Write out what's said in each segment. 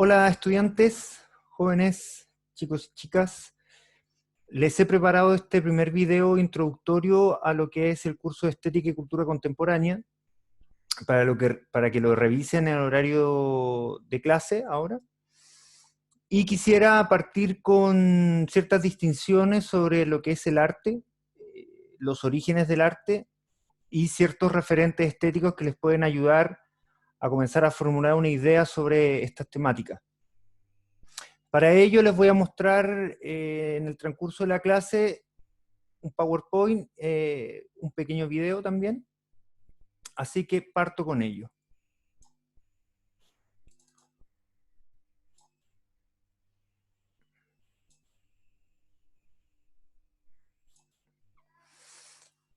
Hola estudiantes, jóvenes, chicos y chicas. Les he preparado este primer video introductorio a lo que es el curso de Estética y Cultura Contemporánea, para que lo revisen en el horario de clase ahora. Y quisiera partir con ciertas distinciones sobre lo que es el arte, los orígenes del arte y ciertos referentes estéticos que les pueden ayudar a comenzar a formular una idea sobre estas temáticas. Para ello les voy a mostrar en el transcurso de la clase un PowerPoint, un pequeño video también, así que parto con ello.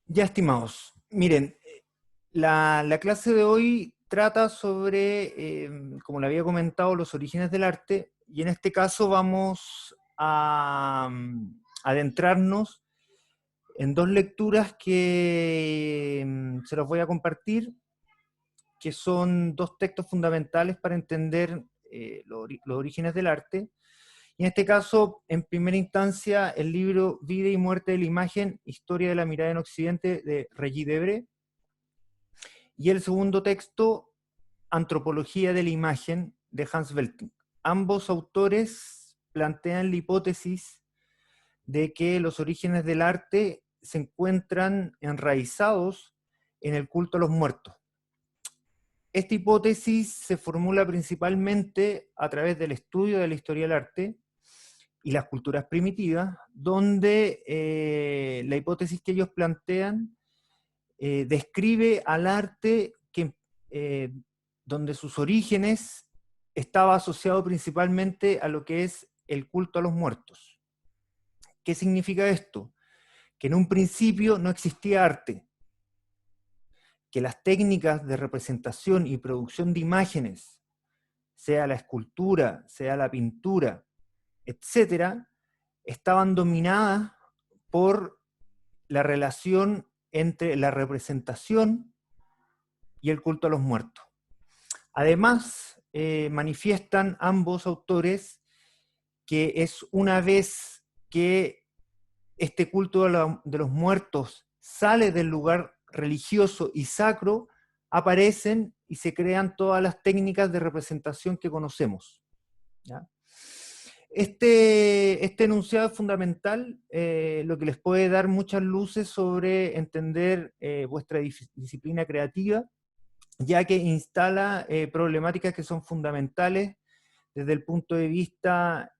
Ya, estimados, miren, la clase de hoy trata sobre, como le había comentado, los orígenes del arte, y en este caso vamos a adentrarnos en dos lecturas que se los voy a compartir, que son dos textos fundamentales para entender los orígenes del arte. Y en este caso, en primera instancia, el libro Vida y Muerte de la Imagen, Historia de la Mirada en Occidente, de Regis Debray. Y el segundo texto, Antropología de la Imagen, de Hans Welting. Ambos autores plantean la hipótesis de que los orígenes del arte se encuentran enraizados en el culto a los muertos. Esta hipótesis se formula principalmente a través del estudio de la historia del arte y las culturas primitivas, donde la hipótesis que ellos plantean describe al arte donde sus orígenes estaba asociado principalmente a lo que es el culto a los muertos. ¿Qué significa esto? Que en un principio no existía arte, que las técnicas de representación y producción de imágenes, sea la escultura, sea la pintura, etcétera, estaban dominadas por la relación entre la representación y el culto a los muertos. Además, manifiestan ambos autores que es una vez que este culto de los muertos sale del lugar religioso y sacro, aparecen y se crean todas las técnicas de representación que conocemos. ¿Ya? Este enunciado es fundamental, lo que les puede dar muchas luces sobre entender vuestra disciplina creativa, ya que instala problemáticas que son fundamentales desde el punto de vista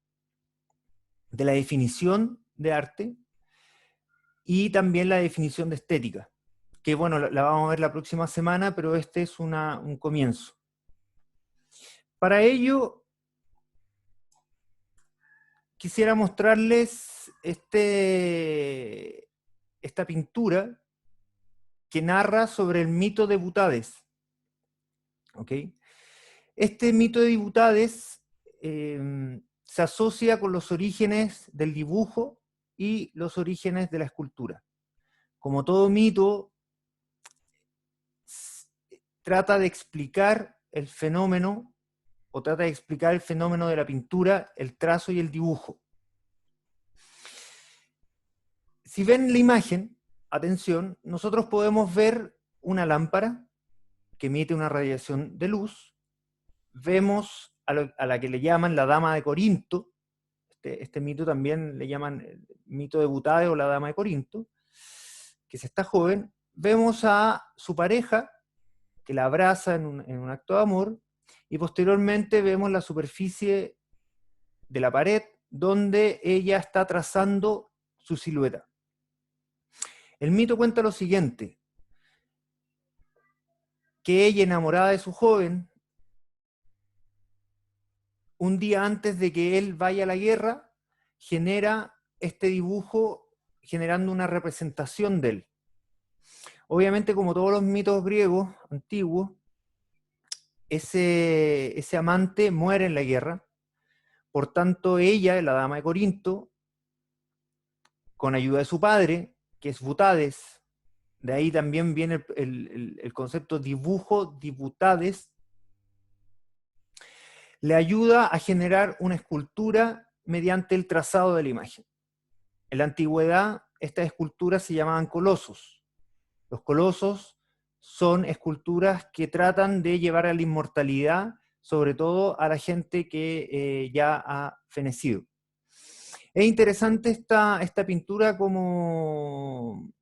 de la definición de arte y también la definición de estética, que bueno, la vamos a ver la próxima semana, pero este es un comienzo. Para ello, quisiera mostrarles esta pintura que narra sobre el mito de Butades. ¿Okay? Este mito de Butades se asocia con los orígenes del dibujo y los orígenes de la escultura. Como todo mito, trata de explicar el fenómeno, o trata de explicar el fenómeno de la pintura, el trazo y el dibujo. Si ven la imagen, atención, nosotros podemos ver una lámpara que emite una radiación de luz, vemos a la que le llaman la Dama de Corinto, este mito también le llaman el mito de Butades o la Dama de Corinto, que se está joven, vemos a su pareja, que la abraza en un acto de amor, y posteriormente vemos la superficie de la pared donde ella está trazando su silueta. El mito cuenta lo siguiente, que ella, enamorada de su joven, un día antes de que él vaya a la guerra, genera este dibujo generando una representación de él. Obviamente, como todos los mitos griegos antiguos, ese amante muere en la guerra, por tanto ella, la Dama de Corinto, con ayuda de su padre, que es Butades, de ahí también viene el concepto dibujo, dibutades, le ayuda a generar una escultura mediante el trazado de la imagen. En la antigüedad, estas esculturas se llamaban colosos. Los colosos son esculturas que tratan de llevar a la inmortalidad, sobre todo a la gente que ya ha fenecido. Es interesante esta pintura como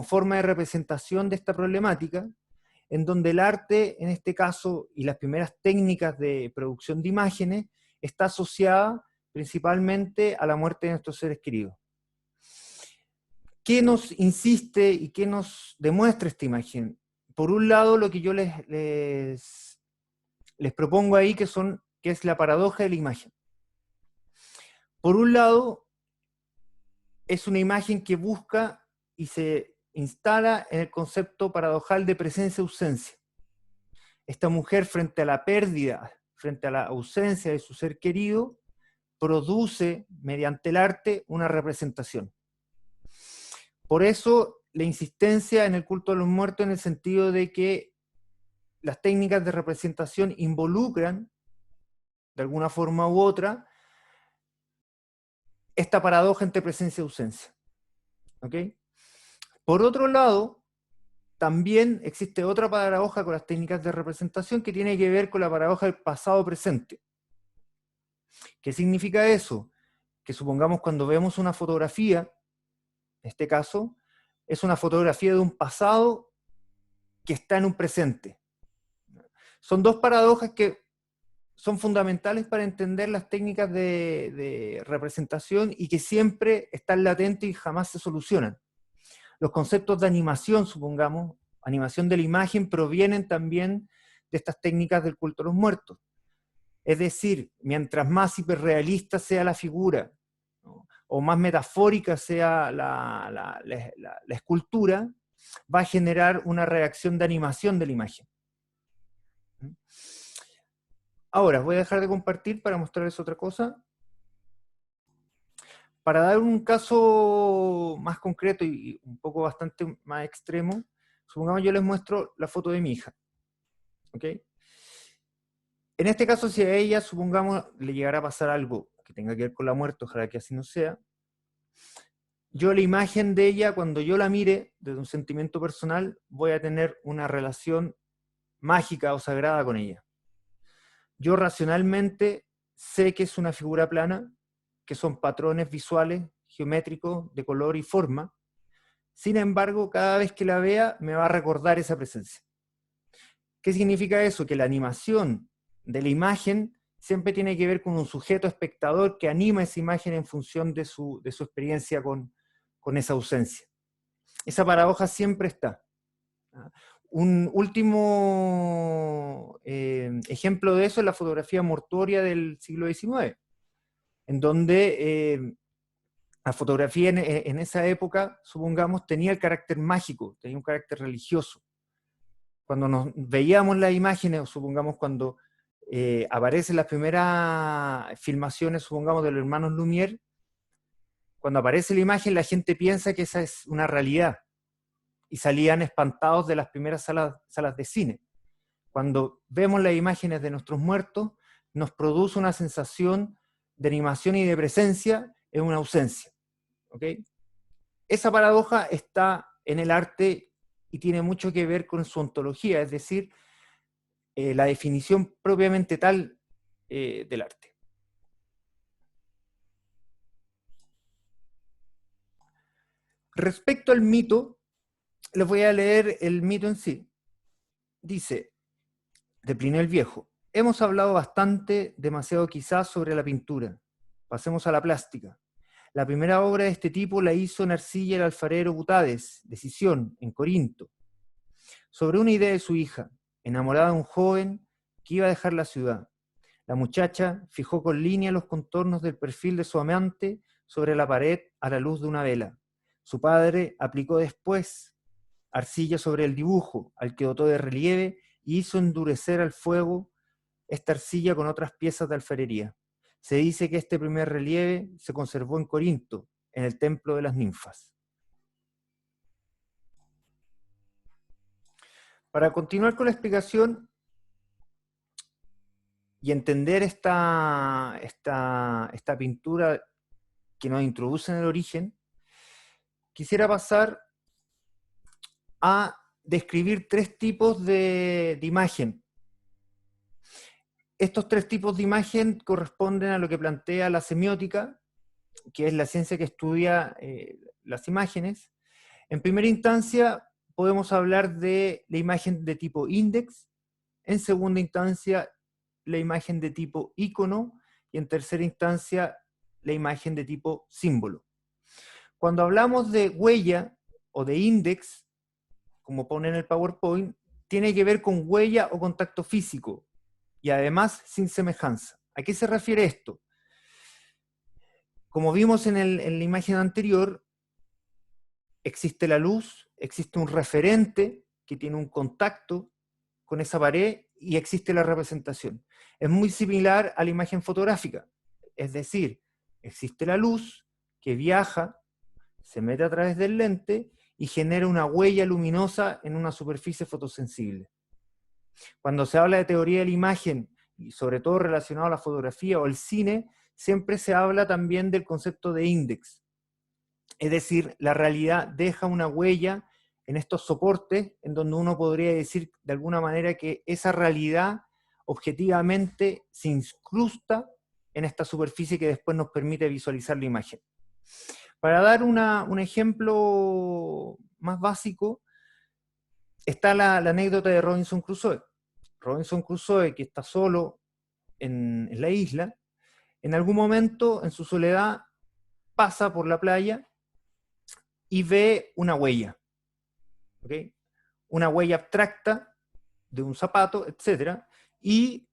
forma de representación de esta problemática, en donde el arte, en este caso, y las primeras técnicas de producción de imágenes, está asociada principalmente a la muerte de nuestros seres queridos. ¿Qué nos insiste y qué nos demuestra esta imagen? Por un lado, lo que yo les propongo ahí, que es la paradoja de la imagen. Por un lado, es una imagen que busca y se instala en el concepto paradojal de presencia-ausencia. Esta mujer, frente a la pérdida, frente a la ausencia de su ser querido, produce, mediante el arte, una representación. Por eso, la insistencia en el culto a los muertos, en el sentido de que las técnicas de representación involucran, de alguna forma u otra, esta paradoja entre presencia y ausencia. ¿Ok? Por otro lado, también existe otra paradoja con las técnicas de representación que tiene que ver con la paradoja del pasado-presente. ¿Qué significa eso? Que supongamos cuando vemos una fotografía, en este caso, es una fotografía de un pasado que está en un presente. Son dos paradojas que son fundamentales para entender las técnicas de representación y que siempre están latentes y jamás se solucionan. Los conceptos de animación, supongamos, animación de la imagen, provienen también de estas técnicas del culto a los muertos. Es decir, mientras más hiperrealista sea la figura, ¿no?, o más metafórica sea la escultura, va a generar una reacción de animación de la imagen. Ahora, voy a dejar de compartir para mostrarles otra cosa. Para dar un caso más concreto y un poco bastante más extremo, supongamos yo les muestro la foto de mi hija. ¿Ok? En este caso, si a ella, supongamos, le llegara a pasar algo que tenga que ver con la muerte, ojalá que así no sea, yo la imagen de ella, cuando yo la mire desde un sentimiento personal, voy a tener una relación mágica o sagrada con ella. Yo racionalmente sé que es una figura plana, que son patrones visuales, geométricos, de color y forma. Sin embargo, cada vez que la vea, me va a recordar esa presencia. ¿Qué significa eso? Que la animación de la imagen siempre tiene que ver con un sujeto espectador que anima esa imagen en función de su experiencia con esa ausencia. Esa paradoja siempre está. Un último ejemplo de eso es la fotografía mortuoria del siglo XIX, en donde la fotografía en esa época, supongamos, tenía el carácter mágico, tenía un carácter religioso. Cuando nos veíamos las imágenes, o supongamos cuando aparecen las primeras filmaciones, supongamos, de los hermanos Lumière, cuando aparece la imagen, la gente piensa que esa es una realidad, y salían espantados de las primeras salas de cine. Cuando vemos las imágenes de nuestros muertos, nos produce una sensación de animación y de presencia en una ausencia. ¿Ok? Esa paradoja está en el arte y tiene mucho que ver con su ontología, es decir, la definición propiamente tal del arte. Respecto al mito, les voy a leer el mito en sí. Dice, de Plinio el Viejo: hemos hablado bastante, demasiado quizás, sobre la pintura. Pasemos a la plástica. La primera obra de este tipo la hizo en arcilla el alfarero Butades, de Sición, en Corinto, sobre una idea de su hija, enamorada de un joven que iba a dejar la ciudad. La muchacha fijó con línea los contornos del perfil de su amante sobre la pared a la luz de una vela. Su padre aplicó después arcilla sobre el dibujo, al que dotó de relieve, y hizo endurecer al fuego esta arcilla con otras piezas de alfarería. Se dice que este primer relieve se conservó en Corinto, en el templo de las ninfas. Para continuar con la explicación, y entender esta pintura que nos introduce en el origen, quisiera pasar a describir tres tipos de imagen. Estos tres tipos de imagen corresponden a lo que plantea la semiótica, que es la ciencia que estudia las imágenes. En primera instancia, podemos hablar de la imagen de tipo index, en segunda instancia, la imagen de tipo icono, y en tercera instancia, la imagen de tipo símbolo. Cuando hablamos de huella o de index, como pone en el PowerPoint, tiene que ver con huella o contacto físico, y además sin semejanza. ¿A qué se refiere esto? Como vimos en la imagen anterior, existe la luz, existe un referente que tiene un contacto con esa pared y existe la representación. Es muy similar a la imagen fotográfica, es decir, existe la luz que viaja, se mete a través del lente y genera una huella luminosa en una superficie fotosensible. Cuando se habla de teoría de la imagen, y sobre todo relacionado a la fotografía o el cine, siempre se habla también del concepto de index. Es decir, la realidad deja una huella en estos soportes en donde uno podría decir de alguna manera que esa realidad objetivamente se incrusta en esta superficie que después nos permite visualizar la imagen. Para dar un ejemplo más básico, está la anécdota de Robinson Crusoe. Robinson Crusoe, que está solo en la isla, en algún momento en su soledad pasa por la playa y ve una huella, ¿okay? Una huella abstracta de un zapato, etc. Y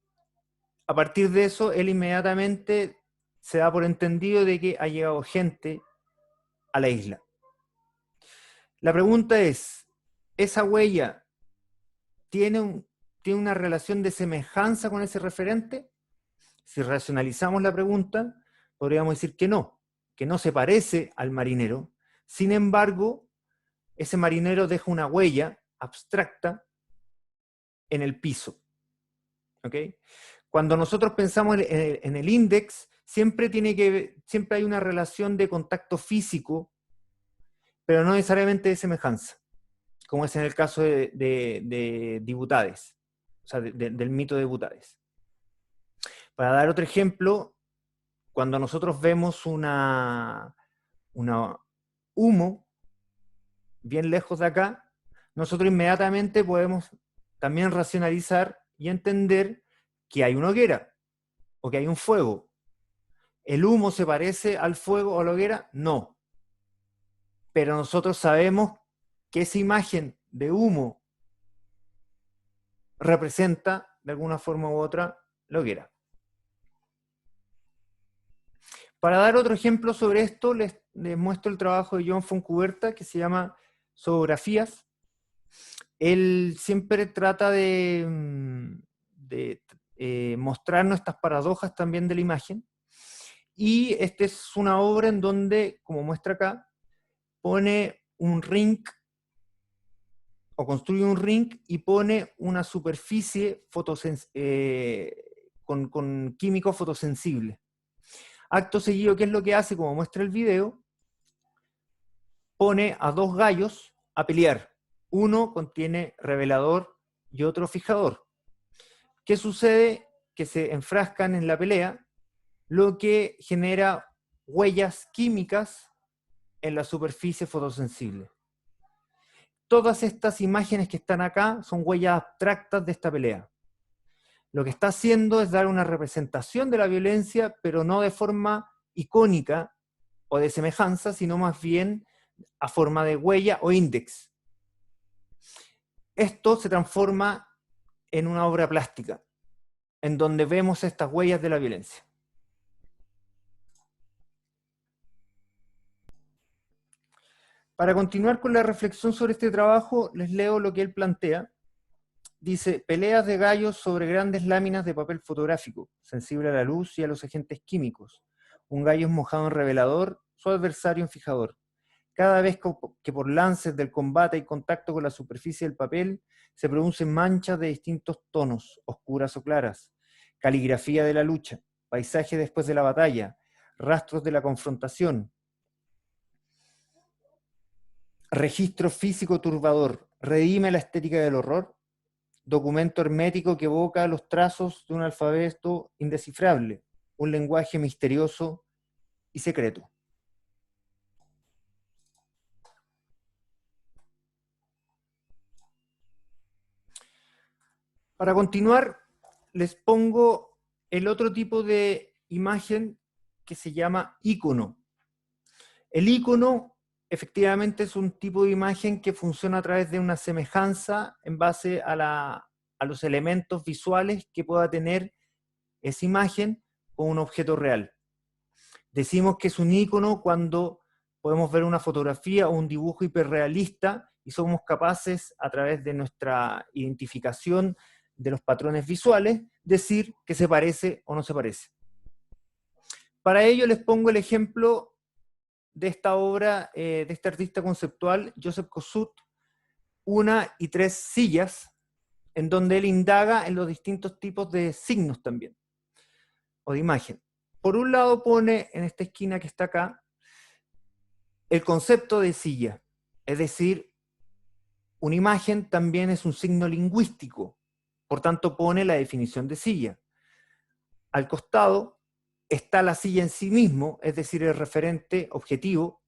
a partir de eso, él inmediatamente se da por entendido de que ha llegado gente a la isla. La pregunta es, ¿esa huella tiene una relación de semejanza con ese referente? Si racionalizamos la pregunta, podríamos decir que no se parece al marinero. Sin embargo, ese marinero deja una huella abstracta en el piso. ¿Okay? Cuando nosotros pensamos en el índex, siempre hay una relación de contacto físico, pero no necesariamente de semejanza, como es en el caso de Dibutades, o sea, del mito de Dibutades. Para dar otro ejemplo, cuando nosotros vemos una humo bien lejos de acá, nosotros inmediatamente podemos también racionalizar y entender que hay una hoguera o que hay un fuego. ¿El humo se parece al fuego o a la hoguera? No. Pero nosotros sabemos que esa imagen de humo representa de alguna forma u otra la hoguera. Para dar otro ejemplo sobre esto, les muestro el trabajo de John Foncuberta que se llama Zoografías. Él siempre trata de mostrarnos estas paradojas también de la imagen. Y esta es una obra en donde, como muestra acá, pone un ring, o construye un ring y pone una superficie con químicos fotosensibles. Acto seguido, ¿qué es lo que hace? Como muestra el video, pone a dos gallos a pelear. Uno contiene revelador y otro fijador. ¿Qué sucede? Que se enfrascan en la pelea, lo que genera huellas químicas en la superficie fotosensible. Todas estas imágenes que están acá son huellas abstractas de esta pelea. Lo que está haciendo es dar una representación de la violencia, pero no de forma icónica o de semejanza, sino más bien a forma de huella o índex. Esto se transforma en una obra plástica, en donde vemos estas huellas de la violencia. Para continuar con la reflexión sobre este trabajo, les leo lo que él plantea. Dice, peleas de gallos sobre grandes láminas de papel fotográfico, sensible a la luz y a los agentes químicos. Un gallo es mojado en revelador, su adversario en fijador. Cada vez que por lances del combate hay contacto con la superficie del papel, se producen manchas de distintos tonos, oscuras o claras, caligrafía de la lucha, paisaje después de la batalla, rastros de la confrontación, registro físico turbador, redime la estética del horror, documento hermético que evoca los trazos de un alfabeto indescifrable, un lenguaje misterioso y secreto. Para continuar, les pongo el otro tipo de imagen que se llama ícono. El ícono efectivamente es un tipo de imagen que funciona a través de una semejanza en base a los elementos visuales que pueda tener esa imagen con un objeto real. Decimos que es un ícono cuando podemos ver una fotografía o un dibujo hiperrealista y somos capaces, a través de nuestra identificación de los patrones visuales, decir que se parece o no se parece. Para ello les pongo el ejemplo de esta obra de este artista conceptual, Joseph Kosuth, Una y tres sillas, en donde él indaga en los distintos tipos de signos también, o de imagen. Por un lado pone en esta esquina que está acá, el concepto de silla, es decir, una imagen también es un signo lingüístico, por tanto pone la definición de silla. Al costado está la silla en sí mismo, es decir, el referente objetivo,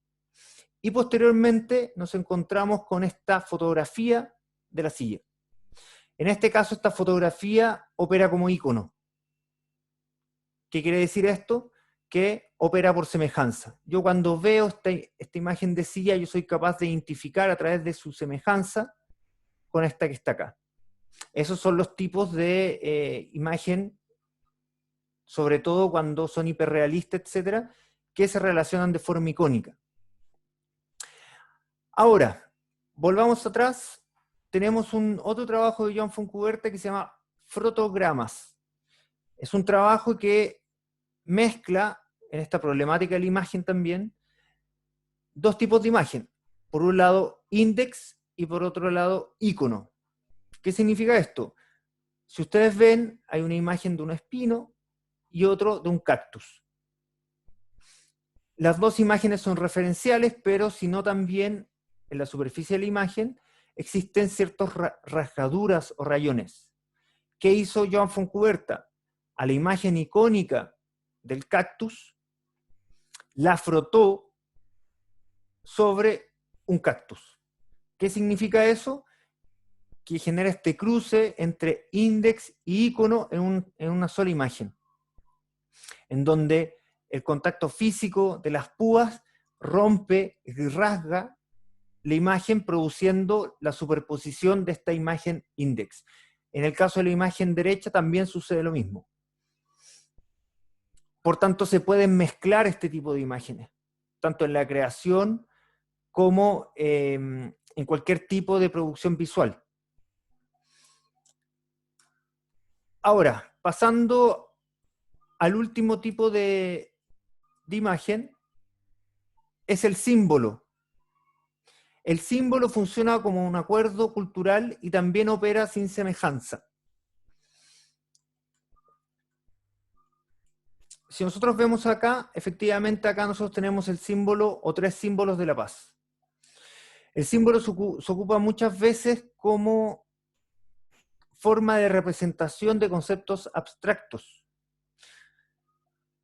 y posteriormente nos encontramos con esta fotografía de la silla. En este caso, esta fotografía opera como ícono. ¿Qué quiere decir esto? Que opera por semejanza. Yo cuando veo esta imagen de silla, yo soy capaz de identificar a través de su semejanza con esta que está acá. Esos son los tipos de imagen, sobre todo cuando son hiperrealistas, etcétera, que se relacionan de forma icónica. Ahora, volvamos atrás, tenemos otro trabajo de Joan Fontcuberta que se llama Fotogramas. Es un trabajo que mezcla, en esta problemática de la imagen también, dos tipos de imagen. Por un lado, índex, y por otro lado, ícono. ¿Qué significa esto? Si ustedes ven, hay una imagen de un espino y otro de un cactus. Las dos imágenes son referenciales, pero si no también en la superficie de la imagen existen ciertas rasgaduras o rayones. ¿Qué hizo Joan Fontcuberta? A la imagen icónica del cactus la frotó sobre un cactus. ¿Qué significa eso? Que genera este cruce entre índex y ícono en una sola imagen, en donde el contacto físico de las púas rompe y rasga la imagen, produciendo la superposición de esta imagen índex. En el caso de la imagen derecha también sucede lo mismo. Por tanto, se pueden mezclar este tipo de imágenes, tanto en la creación como en cualquier tipo de producción visual. Ahora, pasando al último tipo de imagen, es el símbolo. El símbolo funciona como un acuerdo cultural y también opera sin semejanza. Si nosotros vemos acá, efectivamente acá nosotros tenemos el símbolo o tres símbolos de la paz. El símbolo se ocupa muchas veces como forma de representación de conceptos abstractos.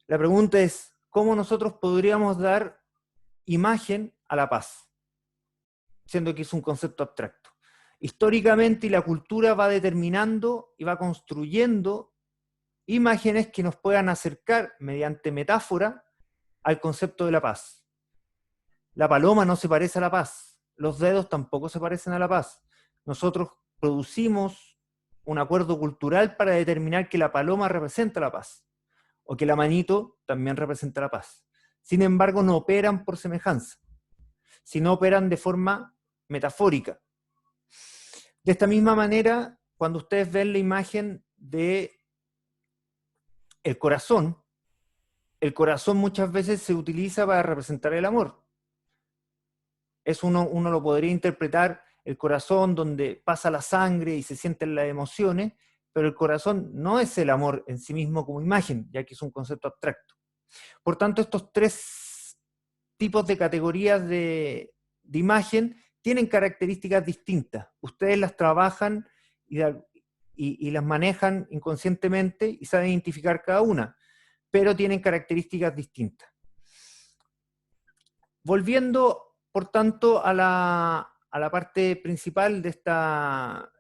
La pregunta es, ¿cómo nosotros podríamos dar imagen a la paz? Siendo que es un concepto abstracto. Históricamente, la cultura va determinando y va construyendo imágenes que nos puedan acercar mediante metáfora al concepto de la paz. La paloma no se parece a la paz, los dedos tampoco se parecen a la paz. Nosotros producimos un acuerdo cultural para determinar que la paloma representa la paz, o que la manito también representa la paz. Sin embargo, no operan por semejanza, sino operan de forma metafórica. De esta misma manera, cuando ustedes ven la imagen de el corazón muchas veces se utiliza para representar el amor. Uno lo podría interpretar el corazón donde pasa la sangre y se sienten las emociones, pero el corazón no es el amor en sí mismo como imagen, ya que es un concepto abstracto. Por tanto, estos tres tipos de categorías de imagen tienen características distintas. Ustedes las trabajan y las manejan inconscientemente y saben identificar cada una, pero tienen características distintas. Volviendo, por tanto, a la parte principal de esta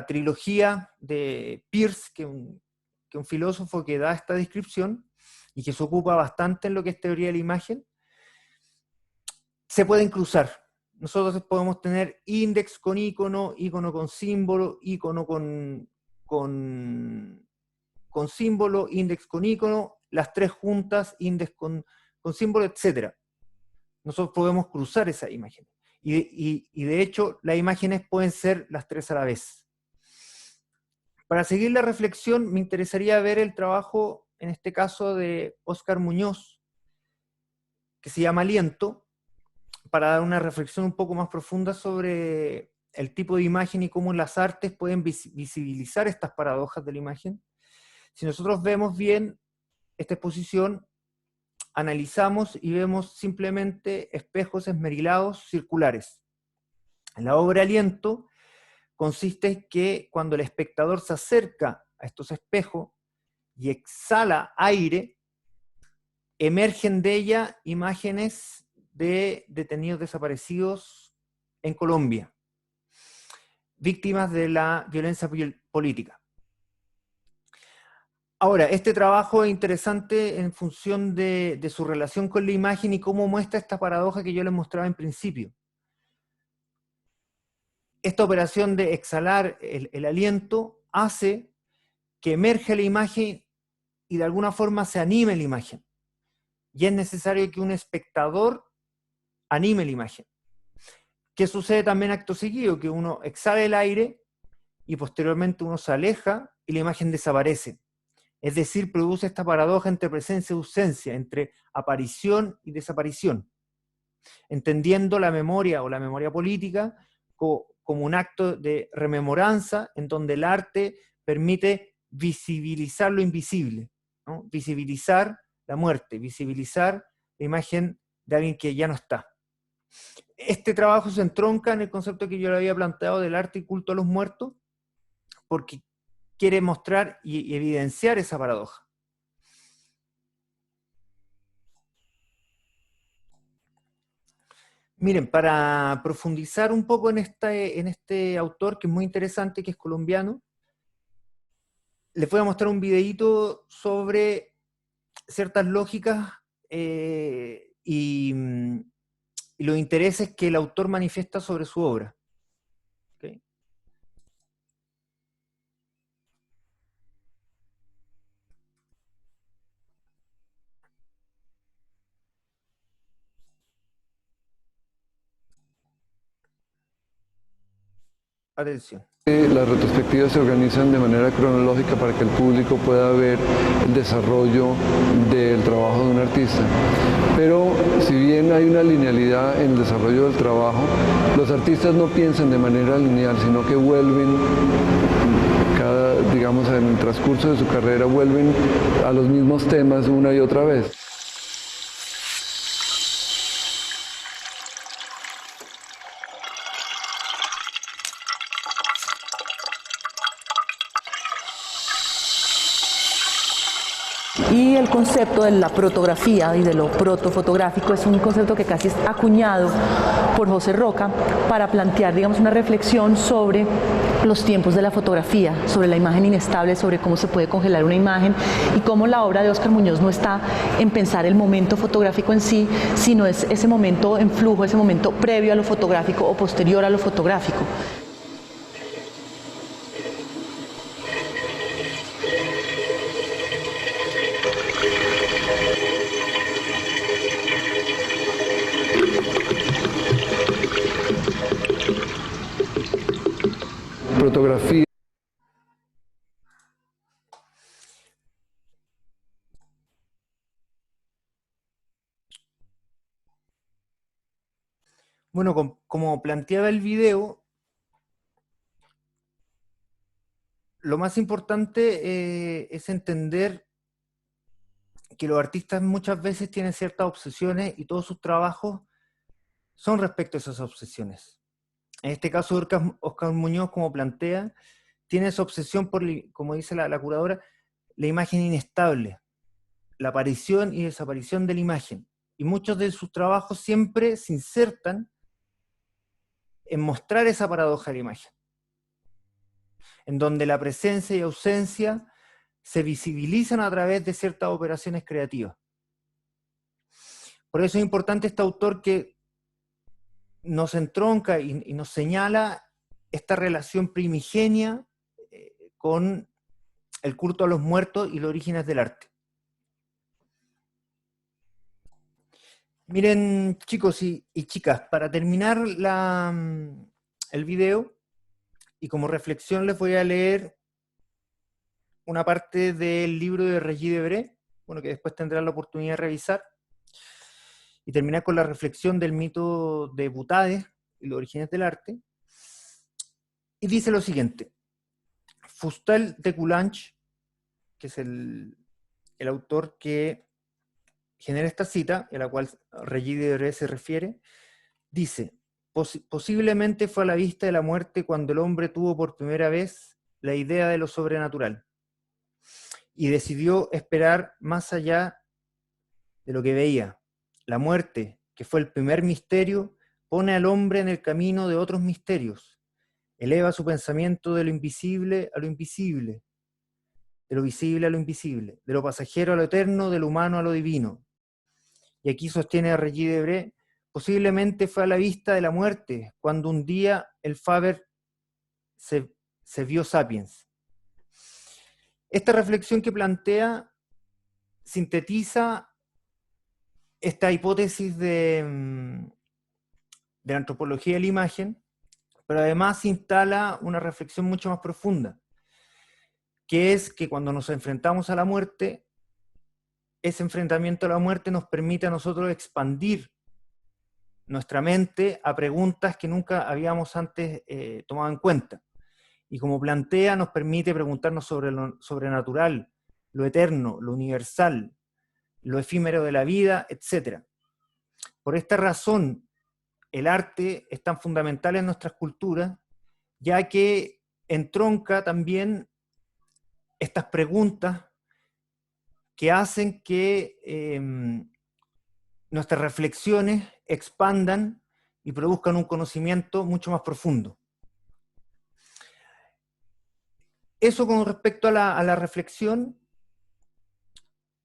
trilogía de Peirce, que un filósofo que da esta descripción y que se ocupa bastante en lo que es teoría de la imagen, se pueden cruzar. Nosotros podemos tener index con icono, icono con símbolo, icono con símbolo, index con icono, las tres juntas, index con símbolo, etc. Nosotros podemos cruzar esas imágenes. Y de hecho, las imágenes pueden ser las tres a la vez. Para seguir la reflexión, me interesaría ver el trabajo, en este caso, de Óscar Muñoz, que se llama Aliento, para dar una reflexión un poco más profunda sobre el tipo de imagen y cómo las artes pueden visibilizar estas paradojas de la imagen. Si nosotros vemos bien esta exposición, analizamos y vemos simplemente espejos esmerilados circulares. En la obra Aliento consiste en que cuando el espectador se acerca a estos espejos y exhala aire, emergen de ella imágenes de detenidos desaparecidos en Colombia, víctimas de la violencia política. Ahora, este trabajo es interesante en función de su relación con la imagen y cómo muestra esta paradoja que yo les mostraba en principio. Esta operación de exhalar el aliento hace que emerja la imagen y de alguna forma se anime la imagen. Y es necesario que un espectador anime la imagen. ¿Qué sucede también acto seguido? Que uno exhala el aire y posteriormente uno se aleja y la imagen desaparece. Es decir, produce esta paradoja entre presencia y ausencia, entre aparición y desaparición, entendiendo la memoria o la memoria política como un acto de rememoranza en donde el arte permite visibilizar lo invisible, ¿no? Visibilizar la muerte, visibilizar la imagen de alguien que ya no está. Este trabajo se entronca en el concepto que yo le había planteado del arte y culto a los muertos, porque quiere mostrar y evidenciar esa paradoja. Miren, para profundizar un poco en este autor, que es muy interesante, que es colombiano, les voy a mostrar un videíto sobre ciertas lógicas y los intereses que el autor manifiesta sobre su obra. ¿Okay? Atención. Las retrospectivas se organizan de manera cronológica para que el público pueda ver el desarrollo del trabajo de un artista. Pero si bien hay una linealidad en el desarrollo del trabajo, los artistas no piensan de manera lineal, sino que vuelven, digamos, en el transcurso de su carrera, vuelven a los mismos temas una y otra vez. Y el concepto de la protografía y de lo protofotográfico es un concepto que casi es acuñado por José Roca para plantear, digamos, una reflexión sobre los tiempos de la fotografía, sobre la imagen inestable, sobre cómo se puede congelar una imagen y cómo la obra de Óscar Muñoz no está en pensar el momento fotográfico en sí, sino es ese momento en flujo, ese momento previo a lo fotográfico o posterior a lo fotográfico. Fotografía. Bueno, como planteaba el video, lo más importante es entender que los artistas muchas veces tienen ciertas obsesiones y todos sus trabajos son respecto a esas obsesiones. En este caso, Oscar Muñoz, como plantea, tiene esa obsesión por, como dice la curadora, la imagen inestable, la aparición y desaparición de la imagen. Y muchos de sus trabajos siempre se insertan en mostrar esa paradoja de la imagen, en donde la presencia y ausencia se visibilizan a través de ciertas operaciones creativas. Por eso es importante este autor que nos entronca y nos señala esta relación primigenia con el culto a los muertos y los orígenes del arte. Miren, chicos y chicas, para terminar el video, y como reflexión les voy a leer una parte del libro de Regis Debray, bueno, que después tendrán la oportunidad de revisar, y terminar con la reflexión del mito de Butades y los orígenes del arte. Y dice lo siguiente: Fustel de Coulanges, que es el autor que genera esta cita, a la cual Regis Debray se refiere, dice: posiblemente fue a la vista de la muerte cuando el hombre tuvo por primera vez la idea de lo sobrenatural y decidió esperar más allá de lo que veía. La muerte, que fue el primer misterio, pone al hombre en el camino de otros misterios, eleva su pensamiento de lo invisible a lo invisible, de lo visible a lo invisible, de lo pasajero a lo eterno, de lo humano a lo divino. Y aquí sostiene a Regis Debray: posiblemente fue a la vista de la muerte cuando un día el Faber se vio Sapiens. Esta reflexión que plantea sintetiza esta hipótesis de la antropología de la imagen, pero además instala una reflexión mucho más profunda, que es que cuando nos enfrentamos a la muerte, ese enfrentamiento a la muerte nos permite a nosotros expandir nuestra mente a preguntas que nunca habíamos antes tomado en cuenta. Y como plantea, nos permite preguntarnos sobre lo sobrenatural, lo eterno, lo universal, lo efímero de la vida, etc. Por esta razón, el arte es tan fundamental en nuestras culturas, ya que entronca también estas preguntas que hacen que nuestras reflexiones expandan y produzcan un conocimiento mucho más profundo. Eso con respecto a la reflexión.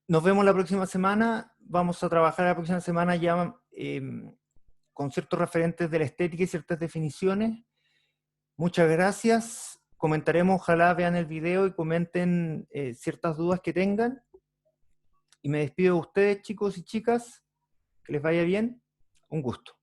Nos vemos la próxima semana. Vamos a trabajar la próxima semana ya con ciertos referentes de la estética y ciertas definiciones. Muchas gracias. Comentaremos, ojalá vean el video y comenten ciertas dudas que tengan. Y me despido de ustedes, chicos y chicas. Que les vaya bien. Un gusto.